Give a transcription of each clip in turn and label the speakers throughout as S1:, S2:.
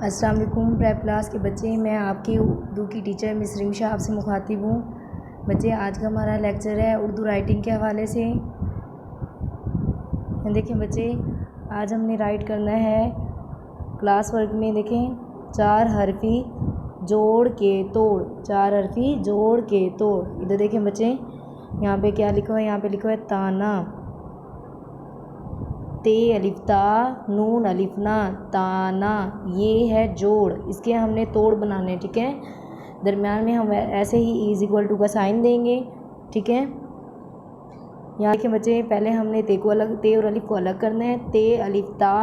S1: अस्सलाम वालेकुम prep class के बच्चे, मैं आपकी उर्दू की टीचर मिस रिमशा आपसे मुखातिब हूँ। बच्चे, आज का हमारा लेक्चर है उर्दू राइटिंग के हवाले से। देखें बच्चे, आज हमने राइट करना है क्लास वर्क में। देखें, 4 हरफी जोड़ के तोड़, 4 हरफी जोड़ के तोड़। इधर देखें बच्चे, यहाँ पे क्या लिखा हुआ है? यहाँ पे लिखा हुआ है ताना, ते अलिफ्ता नून अलिफना, ताना। ये है जोड़, इसके हमने तोड़ बनाने, ठीक है। दरम्यान में हम ऐसे ही इज इक्वल टू का साइन देंगे, ठीक है। यहाँ देखिए बच्चे, पहले हमने ते को अलग, ते और अलिफ को अलग करना है। ते अलिफ्ता,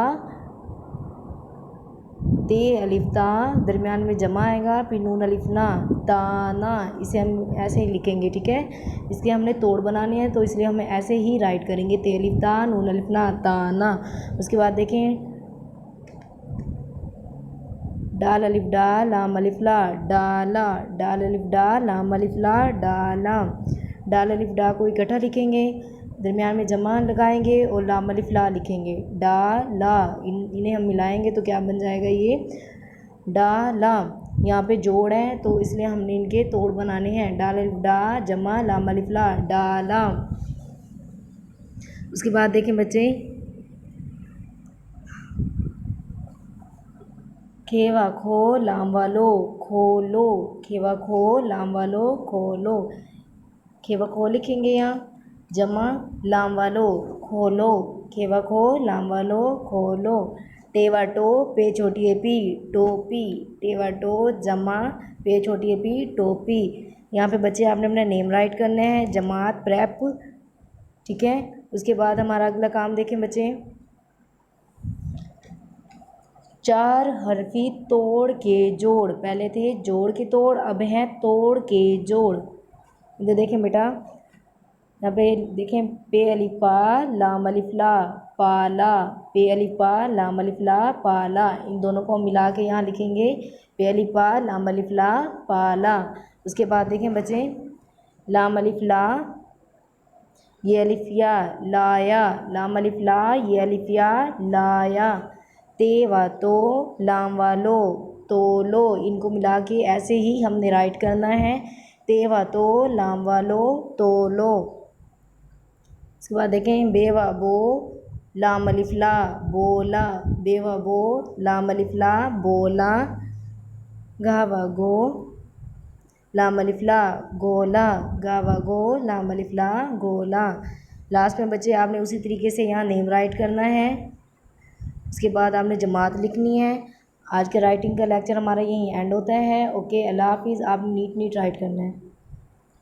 S1: ते अलिफ्ता, दरमियान में जमा आएगा, फिर नून अलिफना, ताना। इसे हम ऐसे ही लिखेंगे, ठीक है। इसके हमने तोड़ बनाने हैं, तो इसलिए हम ऐसे ही राइट करेंगे, ते अलिफ्ता नून अलिफना ताना। उसके बाद देखें, डाल अलिफ डा लाम अलिफ ला डाला, डाल अलिफ डा लाम अलिफ ला डाला। डाल अलिफ डा को इकट्ठा लिखेंगे, दरमियान में जमा लगाएंगे और लाम अलिफ ला लिखेंगे, डा ला। इन्हें हम मिलाएंगे तो क्या बन जाएगा? ये डा ला। यहाँ पे जोड़ है तो इसलिए हमने इनके तोड़ बनाने हैं। डाल अलिफ डा जमा लाम अलिफ ला डाला। उसके बाद देखें बच्चे, खेवा खो लाम वालो खोलो, खेवा खो लाम वालो खोलो। खेवा खो लिखेंगे यहाँ, जमा लाम वालो खोलो, खेवा खो लाम वालो खोलो। टेवा टो पे छोटी ए पी टोपी, टेवा टो जमा पे छोटी ए पी टोपी। यहाँ पे बच्चे आपने अपना नेम राइट करने हैं, जमात प्रेप, ठीक है। उसके बाद हमारा अगला काम देखें बच्चे, 4 हरफी तोड़ के जोड़। पहले थे जोड़ के तोड़, अब है तोड़ के जोड़। इधर देखें बेटा, यहाँ पे देखें, पे अलिफा लाम अलिफला पाला, पे अलिफा लाम अलिफला पाला। इन दोनों को हम मिला के यहाँ लिखेंगे, पे अलिफा लाम अलिफला पाला। उसके बाद देखें बच्चे, लाम अलिफला ये अलिफिया लाया, लाम अलिफला ये अलिफिया लाया। ते वा तो लाम वालो तोलो, इनको मिला के ऐसे ही हमने राइट करना है, ते वा तो लाम वालो तोलो। उसके बाद देखें, बेवा बो लाम अलिफला बोला, बेवा बो लाम अलिफला बोला। गावा गो लाम अलिफला गोला, गावा गो लाम अलिफला गोला। लास्ट में बच्चे आपने उसी तरीके से यहाँ नेम राइट करना है। उसके बाद आपने जमात लिखनी है। आज के राइटिंग का लेक्चर हमारा यहीं एंड होता है। ओके, अल्लाह हाफिज़। आप नीट राइट करना है।